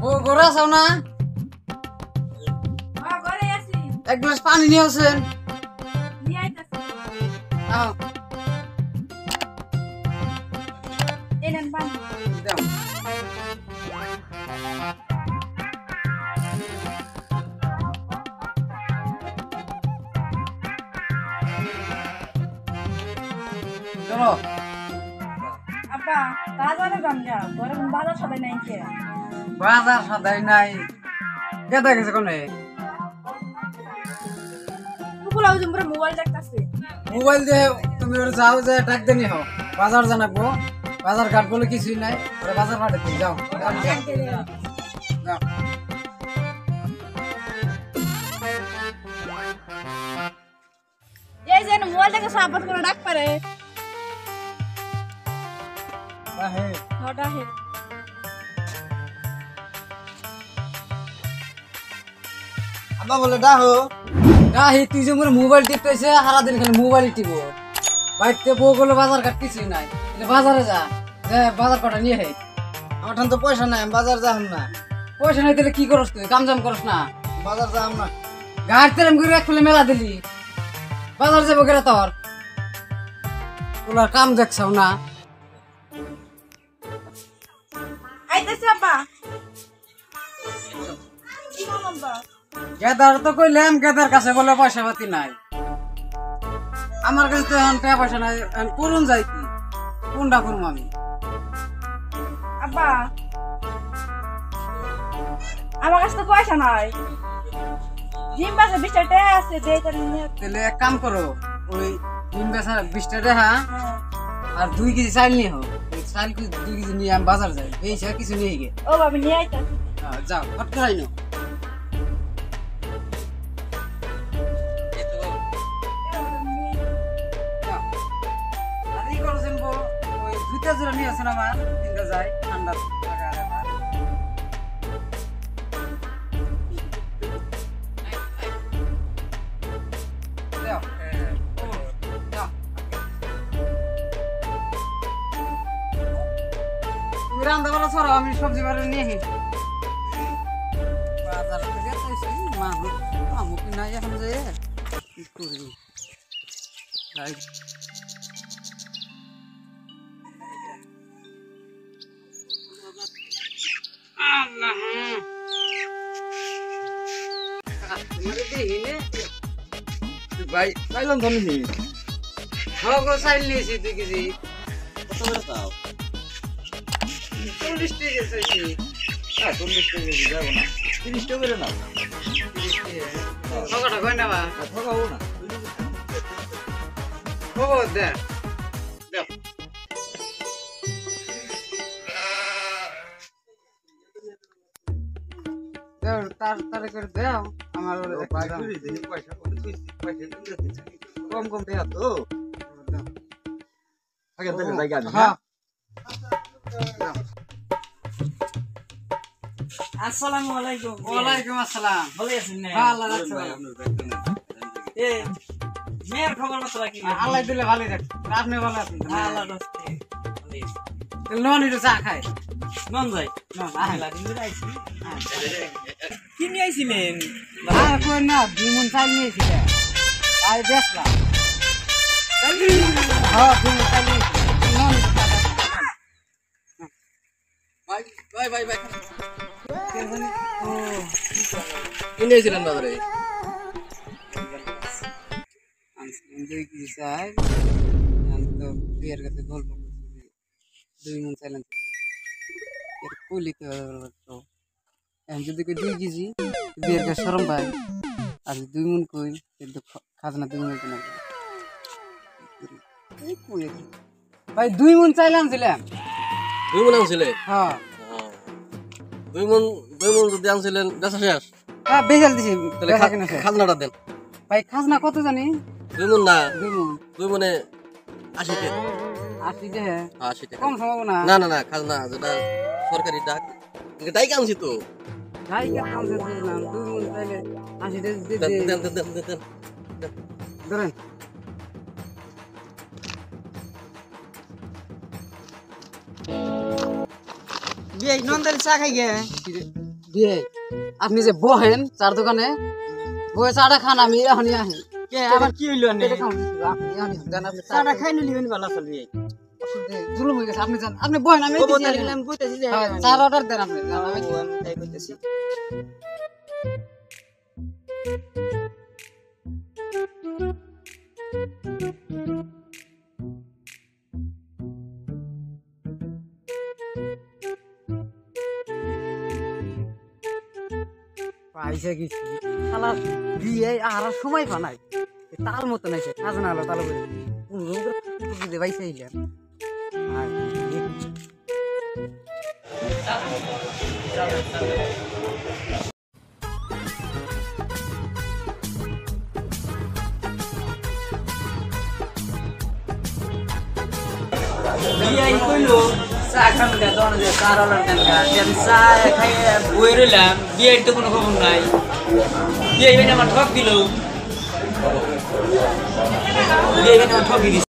ও ঘরে আছো না? ঘরে আছি। এক গ্লাস পানি নিয়ে আসেন। নিয়ে আইতাছি। আও এই নেন পানি। দাও। চলো আব্বা বাজারে যাম যা ঘরে বাজার সদাই নাই কে বাজার সদাই নাই কেটে গেছে কোনে কুকুলা ওই জম্বরে মোবাইল দেখতাছে মোবাইল দিয়ে তুমি ওর যাও যে ডাক দেনি হও বাজার জানাবো বাজার ঘাট বলে কিছুই নাই ওরা বাজার পাঠাতে যাও যাও এই যে মোবাইল দেখে সাবধান করে ডাক পারে আহে নটা হে আব্বা বলে ডাহো ডাহি তুই যে মোর মোবাইল টিপতেছে সারা দিন খালি মোবাইল টিপো বাইতে বউ বলে বাজার ঘাট কিছুই নাই বাজারে যা বাজার কটা নিয়ে হে আমার তো পয়সা নাই আমি বাজার যাম না পয়সা নাই তাহলে কি করস তুই কাম জাম করস না বাজার যাম না গাড়ি তেরাম করে এক ফেলে মেলা দিলি বাজার যাবো কেরা তোর তোলার কাম দেখছাও না আইতাছি আব্বা কি নাম আব্বা গেদার তো কইলাম গেদার কাছে বলে পয়সা পাতি নাই আমার কাছে তো এখন টাকা পয়সা নাই করুন যাই কি কোনটা করুম আমি আব্বা আমার কাছে তো পয়সা নাই জিম বাসে 20 টাকা আছে দেই তার নিয়ে তাহলে এক কাম করো ওই ডিম বেচা 20 টাকা হ্যাঁ আর 2 কেজি চাল নিয়ে হোক চাল 2 কেজি নিয়ে আমি বাজার যাই এই সে কিছু নিয়ে গে ও বাবা নিয়ে আইতাছি যাও ফট করাই নো দুইটা জোড়া নিয়ে আসেন আমার তিনটা যায় ঠান্ডা তুমি রান্না করা ছড়ো আমি সবজি বাড়ি নিয়ে বাজার থেকে মানুষ আমুক নাই এখন যে কি করি ভাই চাইলাম তো নি হগো চাইল নিয়েছি 2 কেজি কত করে তাও 40 টাকা চাইছি 40 টাকা দিই যাবো না 30 টাকা করে নাও 30 টাকা ঠকাটা কই না বা ঠকাবো না ও দে দে তার তার করে দাও আমার পয়সা কম কম দেয়া তো আগে তাহলে জায়গা হ্যাঁ আসসালামু আলাইকুম ওয়ালাইকুম আসসালাম ভালো আছেন না আল্লাহ রাখছে এ মেয়ের খবর মতলা কি আল্লাহ দিলে ভালোই রাখছে আপনি ভালো আছেন আল্লাহ রাখছে তাহলে নন একটু চা খায় নন যাই নন আহলা দিন আইছি কি নিয়ে আইছিলেন আর কই না 2 মণ চাল নিয়েছি আই বেচলাম হ্যাঁ 2 মণ চাল নিয়েছি নন বাই বাই বাই ও কি নিয়েছিলেন বাজারে দুই কেজি চাই আমি তো বিয়ের কাছে গল্প করছি 2 মণ চাইলাম এর কুলি তো এখন যদি কই 2 কেজি বিয়ের কাছে শরম পাই আর 2 মণ কই কিন্তু খাজনা 2 মণ কেনা এই কই ভাই 2 মণ চাইলাম ছিলাম 2 মণ আনছিলে হ্যাঁ 2 মণ যদি আনছিলেন বেচা শেষ হ্যাঁ বেজাল দিছি তাহলে খাজনাটা দেন ভাই খাজনা কত জানি 2 মণ না 2 মণ 2 মণে 80 টাকা 80 টাকা 80 টাকা কম সম্ভব না না না না খাজনা যেটা সরকারি ডাক এটাই আনছি তো ভাই কাম সে বুঝলাম 2 মণ চাইলে 80 টাকা দিয়ে দেন দে দেন দেন দেন ধরেন বিয়ে নন্দের চা খাই গে দিয়ে আপনি যে বহেন চার দোকানে বয়ে চাটা খান আমি এখনই আহি কে আবার কি হইলো নে এটা খান আপনি এখনই জান আপনি চাটা খাই নিলি মানে ভালো চলবি জুলুম হয়ে গেছে আপনি জান আপনি বহেন আমি ও দিছি বলতে আনি। গেলাম কইতাছি যে হ্যাঁ, চার অর্ডার দেন আপনি জান, আমি আমি তাই কইতাছি পাইছে গেছি শালা বিয়ে আর সময় পানাই তাল মতো নাই সে কাজ না হলো তাল করে দে পাইছে ইলেন বিয়াই কইলো চা খাম গা দন যে চার অর্ডার দেন গা যেন চা খাই বই রইলাম বিয়ের তো কোনো খবর নাই বিয়ে আমার ঠক দিল বিয়ে আমার ঠক দিল